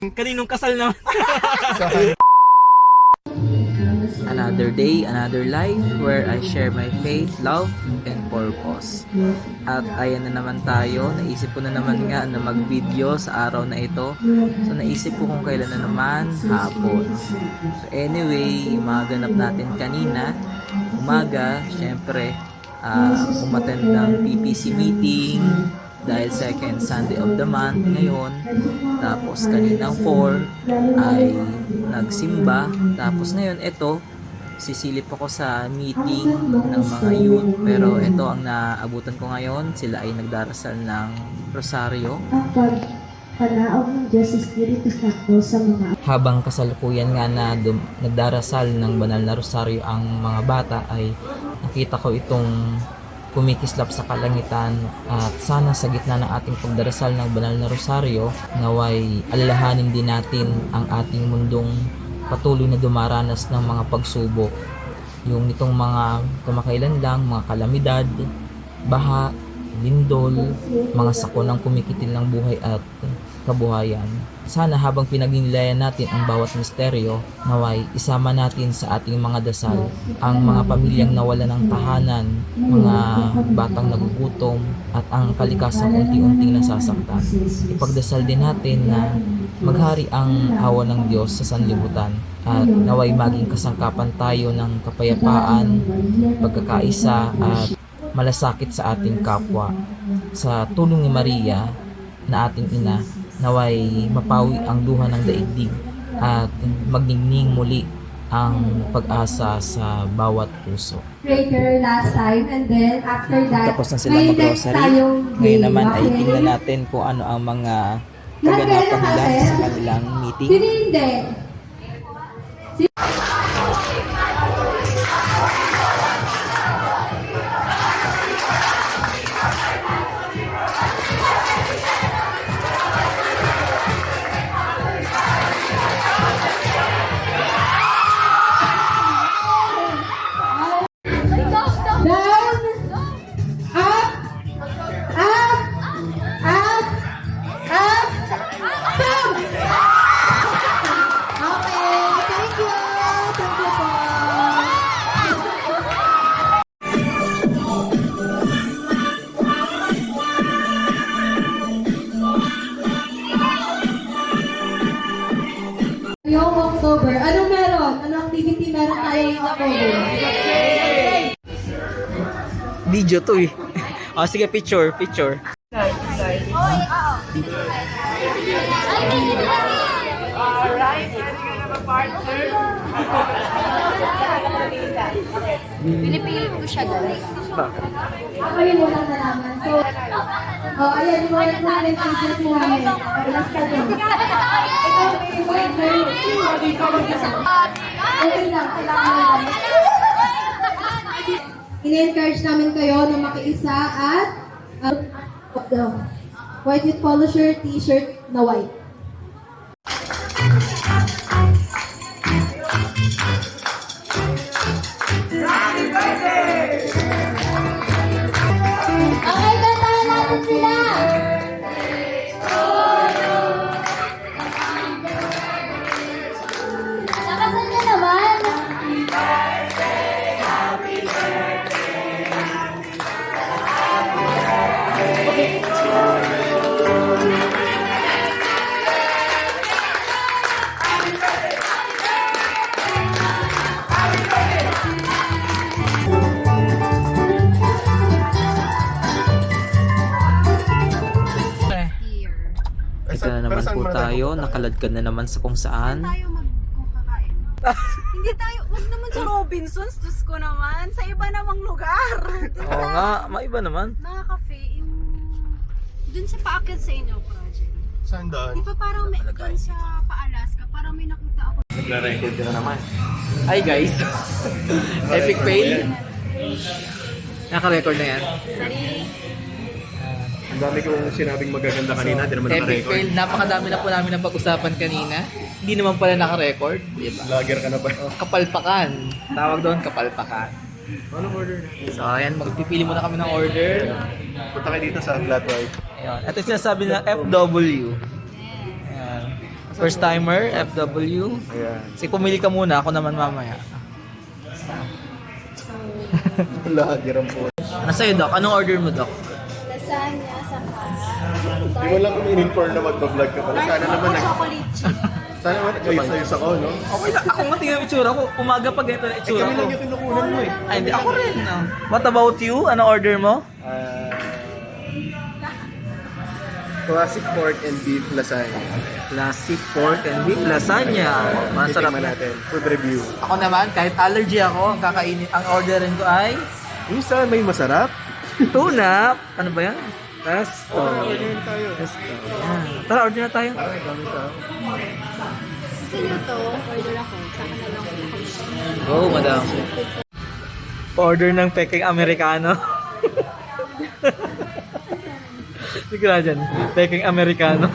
Kaninong kasal naman? Another day, another life where I share my faith, love, and purpose. At ayan na naman tayo, naisip ko na naman nga na mag-video sa araw na ito. So naisip ko kung kailan na naman, hapon. So anyway, yung mga ganap natin kanina, umaga, syempre, umattend ng PPC meeting, dahil second Sunday of the month ngayon. Tapos kaninang 4 ay nagsimba. Tapos ngayon ito, sisilip ako sa meeting ng mga youth. Pero ito ang naabutan ko ngayon, sila ay nagdarasal ng rosaryo. Panaog ng Diyos Espiritu Santo sa mga Habang kasalukuyan nga na nagdarasal ng banal na rosaryo ang mga bata, ay nakita ko itong kumikislap sa kalangitan. At sana sa gitna ng ating pagdarasal ng banal na rosaryo, naway alalahanin din natin ang ating mundong patuloy na dumaranas ng mga pagsubok. Yung nitong mga kamakailan lang, mga kalamidad, baha, lindol, mga sakonang kumikitil ng buhay at kabuhayan. Sana habang pinagninilayan natin ang bawat misteryo, naway isama natin sa ating mga dasal ang mga pamilyang nawala ng tahanan, mga batang nagugutom, at ang kalikasang unti-unting nasasaktan. Ipagdasal din natin na maghari ang awa ng Diyos sa sanlibutan, at naway maging kasangkapan tayo ng kapayapaan, pagkakaisa at malasakit sa ating kapwa. Sa tulong ni Maria na ating ina, naway mapawi ang luha ng daigdig at magningning muli ang pag-asa sa bawat puso. prayer last time, and then after that, Tapos na silang mag-grocery. Ngayon naman ay tingnan natin kung ano ang mga kaganapan nila sa kanilang meeting. Sino hindi? Down, up, up, up, up, down. Okay, thank you. Thank you po. Yung October, anong meron? Anong activity meron tayo yung October? Video to eh. Oh, sige, picture. Pinipili ko siya guys. Ako yung walang nalaman. So, ayan, yung walang nalaman sa Jesus namin. Paglas ka doon. Ikaw, may word na yun. Okay lang, kailangan mo lang. In-encourage namin kayo na makiisa at white with polo shirt, t-shirt na white. Okay, kantahan natin sila! Nakasan niya naman! Here. Ito na naman po tayo, nakaladkad na naman sa kung saan. Tayo magkakain. Hindi tayo, wag naman sa Robinsons, Diyos ko naman. Sa iba namang lugar. Dun Oo sa nga, maiba naman. mga cafe, yung dun sa paakit sa inyo, project. Saan doon? Di ba parang may dun sa pa-Alaska, parang may nakita ako. Nagre-record ka na naman. Hi guys. Epic fail. Naka-record na yan. Sarili. Ang dami kong sinabing magaganda kanina, di naman Epic naka-record. fail. Napakadami na po namin ng pag-usapan kanina. Hindi naman pala naka-record. Diba? Vlogger ka na ba? Kapalpakan. Tawag doon, kapalpakan. Anong order na? So ayan, magpipili muna kami ng order. Punta kayo dito sa Flat White. Ayun. Ito yung sinasabi ng FW. Ayan. First timer, FW. Ayan. Si pumili ka muna, ako naman mamaya. Lahagiran po. Ano sa'yo, Doc? Anong order mo, Doc? Lasagna, saka... Hindi mo lang kung in-inform na mag-vlog ka pala. Sana naman chocolate chip. Sana naman nag-ayos ako, no? Okay lang. Ako nga tingnan yung itsura ko. Umaga pa ganito na itsura Kami ko. lang yung kinukunan mo eh. Ay, hindi. Ako rin. No? What about you? Anong order mo? Classic pork and beef lasagna. Classic pork and beef lasagna. Masarap Titikman na. natin. Food review. Ako naman, kahit allergy ako, ang kakainin, ang orderin ko ay Isa, may masarap. tuna. Ano ba yan? Pesto. Orderin tayo. Pesto. Yan. Tara, order na tayo. Ay, gamit ako. Gusto nyo to? Order ako. Saka na lang ako. Go, madam. Order ng peking Americano. Sigura dyan, peking Americano.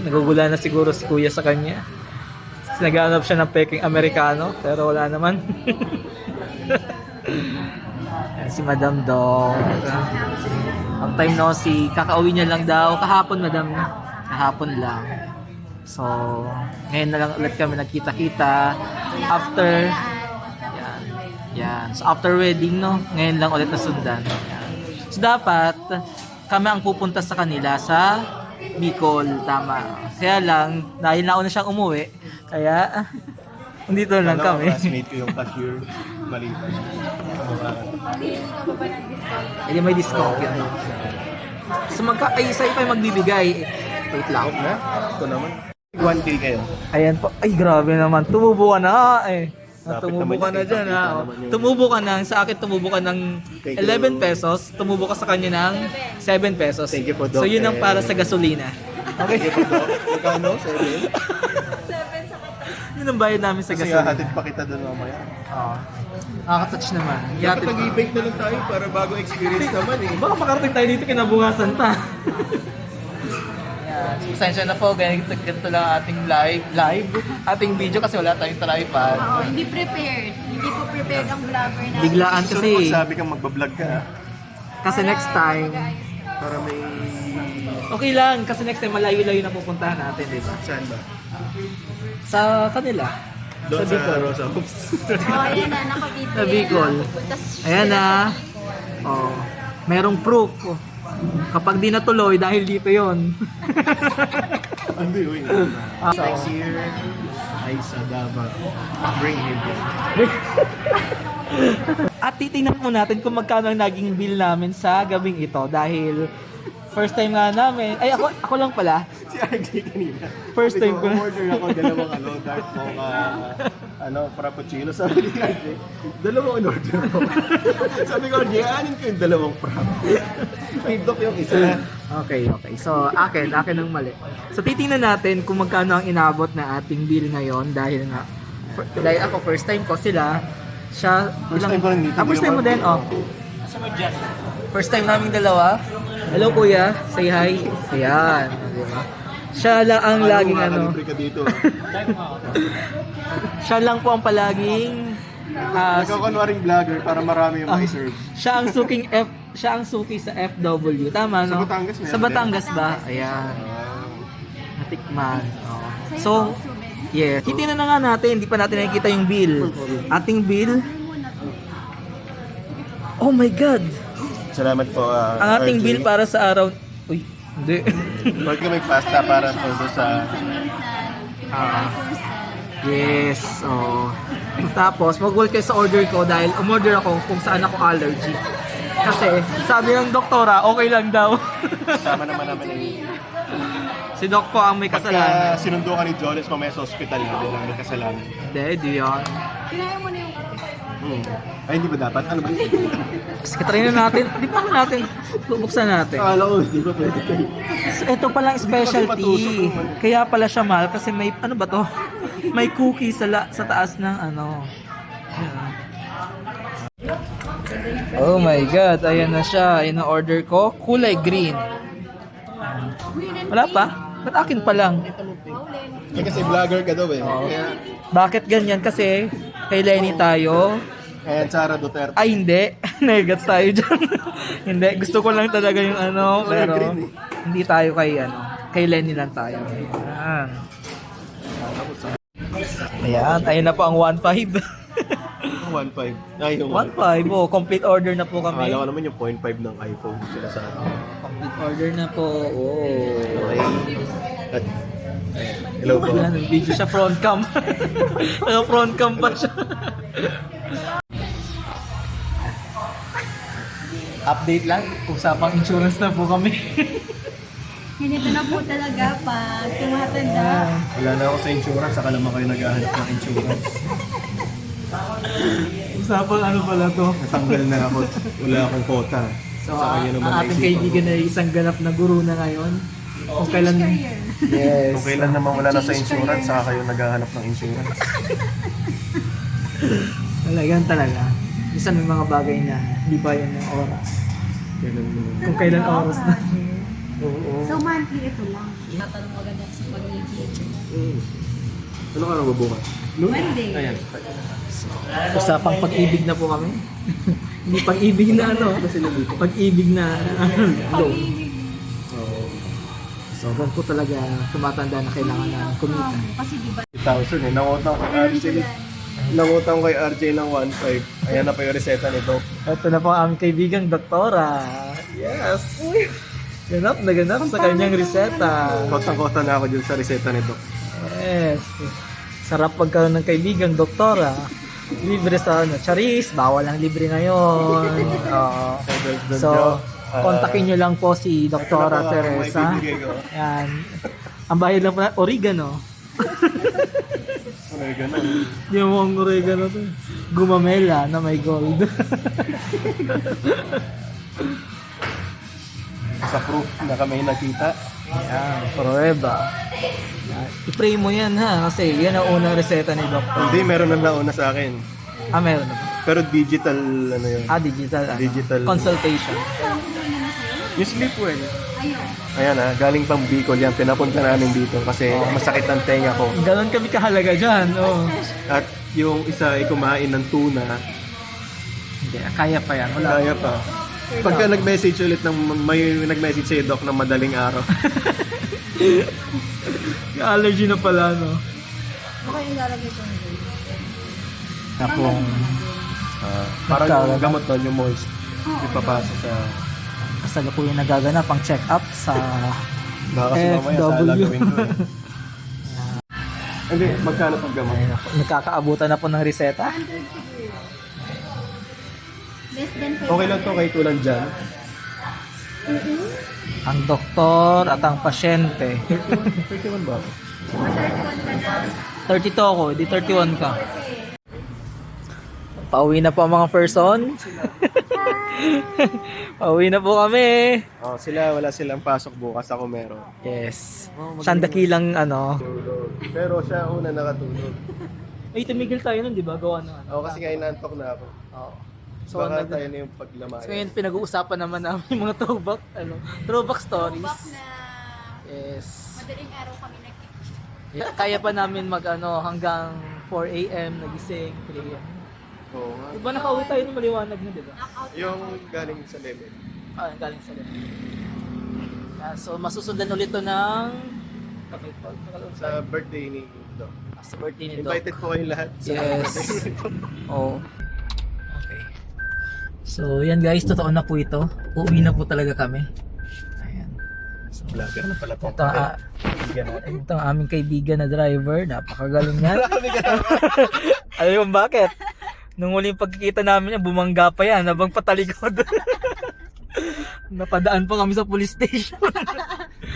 Nagugula na siguro si kuya sa kanya. Naghanap siya ng peking Americano, pero wala naman. Yan si Madam Dong. Ang time no, kakauwi niya lang daw. Kahapon, Madam. Kahapon lang. So, ngayon na lang ulit kami nagkita-kita. After, yan. Yan. So, after wedding, no? Ngayon lang ulit nasundan. Yan. So, dapat, kami ang pupunta sa kanila sa Bicol. Tama. Kaya lang, dahil nauna siyang umuwi, kaya, dito lang Alam ko, kami. classmate ko yung cashier. Mali pa siya. Hindi may discount yun. So, isa pa yung magbibigay. Wait lang. Na? Ito naman. 1K kayo. Ayan po. Ay, grabe naman. Tumubo ka na eh. Lapit Tumubo naman ka yan, na dyan ha. kita naman yung- Tumubo ka ng, sa akin tumubo ka ng Thank you. 11 pesos. Tumubo ka sa kanya ng 7 pesos. Thank you po, Doc. So yun ang para sa gasolina. Okay? Magkano? 7? Yun ang bayad namin sa Kasi gasolina. hatid pa kita doon mamaya. Oo. Nakaka-touch naman. Dapat Yatid pa. nag-e-bake na lang tayo para bago experience naman eh. Baka makarating tayo dito kinabukasan pa. Yan. Pasensya na po, ganito lang ating ating video kasi wala tayong tripod. Oo, hindi prepared. Hindi po prepared ang vlogger na. Biglaan Susunod kasi. magsabi kang magbablog ka ha. Kasi next time, Para may... okay lang. Kasi next time, malayo-layo na pupuntahan natin, di ba? Saan ba? Sa kanila. Doon Sa sa Bicol. Rosa Hoops. Oh, ayan na, nakabito. Sa Bicol. Ayan na. Oh, merong proof. Kapag di natuloy, dahil dito yon. Hindi, uy. Next year ay sa Davao. Bring him here. At titingnan po natin kung magkano ang naging bill namin sa gabing ito dahil first time nga namin. Ay, ako lang pala. Si RJ kanina. First Sabi time ko, ko na. order ako dark mocha, frappuccino. Sabi ni RJ, dalawang in-order ko. Sabi ko, RJ, anin ko yung dalawang frap. Feedback yung isa. Okay. So, akin ang mali. So, titingnan natin kung magkano ang inabot na ating bill ngayon dahil nga, dahil ako first time ko sila, siya, First time ko rin dito. first time mo din, oh. First time naming dalawa. Hello kuya, say hi. Ayan, di ba? Siya lang ang laging ano. Makakalibre ka dito. Siya lang po ang palaging Ikaw kunwaring vlogger para marami yung ma-serve. siya ang suki sa FW. Tama, no? Sa Batangas meron Sa Batangas ba? Ayan. Natikman. Oh. So, yeah. Titingnan na nga natin. Hindi pa natin nakikita yung bill. Ating bill. Oh my God! Salamat po. Ang ating RJ. bill para sa araw... Uy, hindi. Huwag ka may pasta para todo sa... Yes. Oh. Tapos, mag-work kayo sa order ko dahil umorder ako kung saan ako allergy. Kasi, sabi ng doktora, okay lang daw. Kasama naman namin eh. Si Doc po ang may kasalanan. Pagka sinundo ka ni Jones mamaya sa ospital na din ang may kasalanan. Hindi yun. Kinaya mo na yung Ay, hindi ba dapat? Ano ba? Kasi try na natin. Di ba natin bubuksan natin? Akala ko, hindi ba pwede kayo? So, ito palang specialty. Kaya pala siya mahal kasi may, ano ba to? May cookie sa taas ng ano. Ayan. Oh my God, ayan na siya. Ina-order ko. Kulay green. Wala pa? Ba't akin pa lang? Eh, kasi vlogger ka daw eh. Kaya, Bakit ganyan? Kasi kay Lenny tayo. ayan, Sara Duterte. Ay, hindi. Negats tayo dyan. Hindi. Gusto ko lang talaga yung ano. Pero green eh. hindi tayo kay ano. Kay Lenny lang tayo. Ayan, ayun na po ang 1.5. 1.5. Ay, yung 1.5, oh, complete order na po kami. Akala ko naman yung 0.5 ng iPhone sila sa akin. Complete order na po. Oh. Okay. At, hello po. Ayan, video siya front cam. Ano, front cam pa siya. Update lang, usapang insurance na po kami. Ganito na po talaga pag tumatanda. Wala na ako sa insurance, saka naman kayo naghahanap ng insurance. Usapang ano pala to. Natanggal na ako. Wala akong quota. So, Saka yun naman ang ating naisipan kaibigan ko. ay isang ganap na guru na ngayon. Kung kailan... Yes. Kung kailan naman wala na sa insurance, saka kayo naghahanap ng insurance. Talagang talaga. Minsan may mga bagay na hindi pa yun ng oras. Kailan naman. Kung kailan oras na. Oo. So monthly ito lang. Tatanong maganda sa pag-ibig. Ano ka na mabukas? Monday. Ayan. Usapang pag-ibig na po kami. Hindi pag-ibig na ano. Pag-ibig na loan. Oo. So, ganun po talaga tumatanda na kailangan na kumita. Kasi di ba 1,000 eh. Nangutang ko kay RJ. Nangutang ko kay RJ ng 1.5. Ayan na pa yung reseta nito. Ito na po ang aming kaibigang doktora. Yes! Ganap na ganap sa kanyang reseta. Kotang-kota na ako dun sa reseta nito. Yes. Sarap pagkaroon ng kaibigang doktora. Libre sa ano. Charis, bawal ang libre ngayon. Oo. So, kontakin nyo lang po si Doktora Teresa. Yan. Ang bayad lang po na, oregano. Oregano. Yung mga oregano to. Gumamela na may gold. Sa proof na kami nakita. Yan, prueba. Yan. I-pray mo yan ha, kasi yan ang unang reseta ni Doktor. Hindi, meron na nauna sa akin. Ah, meron na. Pero digital, ano yun? Ah, digital. Ano? Digital. Consultation. Yung Sleepwell. Ayan ha, galing pang Bicol yan. Pinapunta namin dito kasi masakit ang tenga ko. Ganon kami kahalaga dyan. Oh. At yung isa ay kumain ng tuna. Hindi, kaya pa yan. Wala. Kaya pa. Pagka nag-message ulit may nag-message sa'yo, Doc, ng madaling araw. Yung allergy na pala, no? okay yung lalagay ko nito? Tapong Parang Magkakaroon. yung gamot doon, yung moist. Ipapasa sa... kasalukuyan nagaganap ang check-up sa Baka kasi mamaya sa FW. gagawin ko eh. Hindi, magkano pag gamot? Ayun, nagkakaabutan na po ng reseta. 100 siguro. Less than 500. Okay lang to kay Tulan dyan. Ang doktor at ang pasyente. 31 ba? 32 ako, di 31 ka. Pauwi na po ang mga person. Pauwi na po kami. Oh, sila, wala silang pasok bukas. Ako meron. Yes. Siyang dakilang ano. Tulog. Pero siya una nakatulog. Ay, tumigil tayo nun, di ba? Gawa na. Oo, kasi ngayon nantok na ako. Oo. So, So, baka tayo na yung so paglamayan. ngayon pinag-uusapan naman namin yung mga throwback stories. Back na Yes. madaling araw kami nagkikita. Kaya pa namin hanggang 4 a.m. nagising, 3 a.m. Oo nga. Diba nakauwi tayo ng maliwanag na, diba? Yung galing sa level. Ah, galing sa ganun. So masusundan ulit to ng Sa birthday ni Doc. sa birthday ni Doc. Invited po kayong lahat. sa Yes. birthday ni Doc. Oh. Okay. So yan guys, totoo na po ito. Uuwi na po talaga kami. Ayan. So, Vlogger na pala po. ito, ito ang aming kaibigan na driver. Napakagaling yan. Alam mo bakit? Nung huling pagkikita namin yan, bumangga pa yan habang patalikod. Napadaan pa kami sa police station.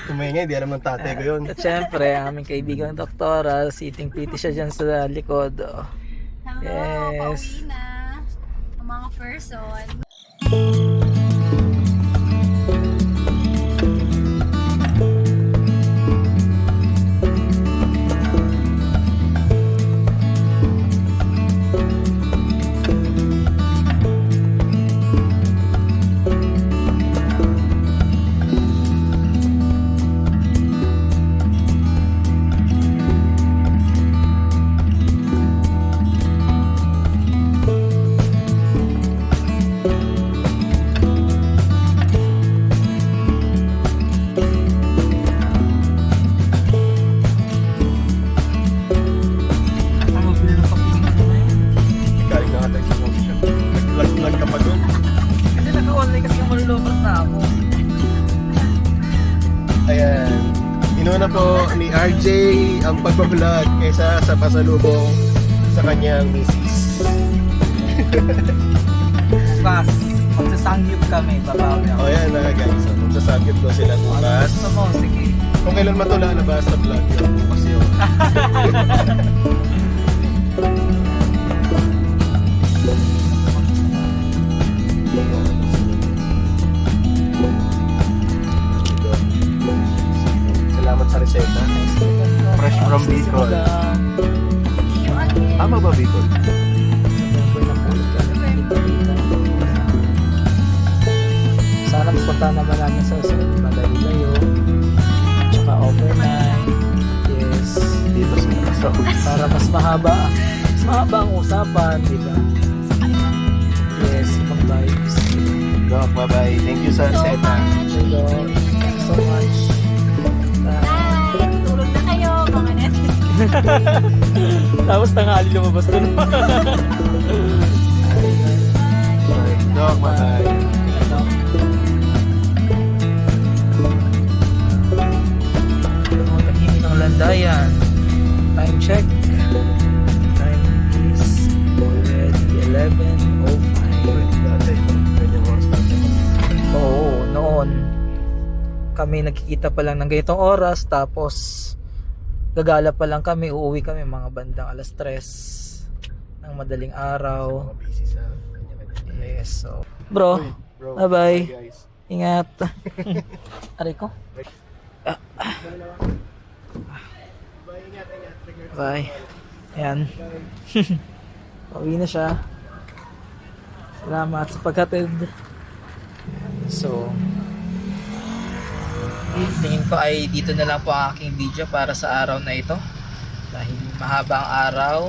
Tumingin, di alam ng tatay ko yun. At syempre, ang aming kaibigan doktora, sitting pretty siya dyan sa likod. Oh. Hello, Yes. pauwi na ang mga person. Inuna po ni RJ ang pagbablog kaysa sa pasalubong sa kanyang misis. Bukas, magsasangyup kami, babaw na. O yan na guys, so, magsasagip daw sila Ano bukas. gusto mo? Sige. Kung kailan matula na ba sa vlog yun, bukas yun. Salamat sa reseta. Fresh from Bicol. Tama ba Bicol? Sana pupunta naman namin sa madali layo. Tsaka overnight. Yes. Dito sa Para mas mahaba. Mas mahaba ang usapan, di ba? Yes, ibang vibes. Doc, bye-bye. Thank you sa reseta. Hello. Thank you so much. Bye! Tulog na kayo, mga netis. Tapos tanghali lumabas dun. Doc, bye-bye. Tahimik ng landayan. Time check. Time is already 11:05. Oo, noon kami nagkikita pa lang ng ganitong oras, tapos gagala pa lang kami, uuwi kami mga bandang 3:00 ng madaling araw. Busy sa kanya-kanya. Yes, so bro, Bro, bye-bye. guys. Ingat. Aray ko. Bye. Ayan. Pauwi na siya. Salamat sa paghatid. So, tingin ko ay dito na lang po ang aking video para sa araw na ito. Dahil mahaba ang araw,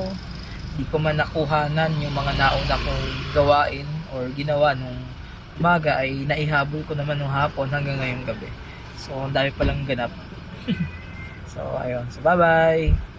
di ko man nakuhanan yung mga nauna kong gawain or ginawa nung umaga, ay naihabol ko naman nung hapon hanggang ngayong gabi. So, ang dami palang ganap. So, ayun. So, bye-bye!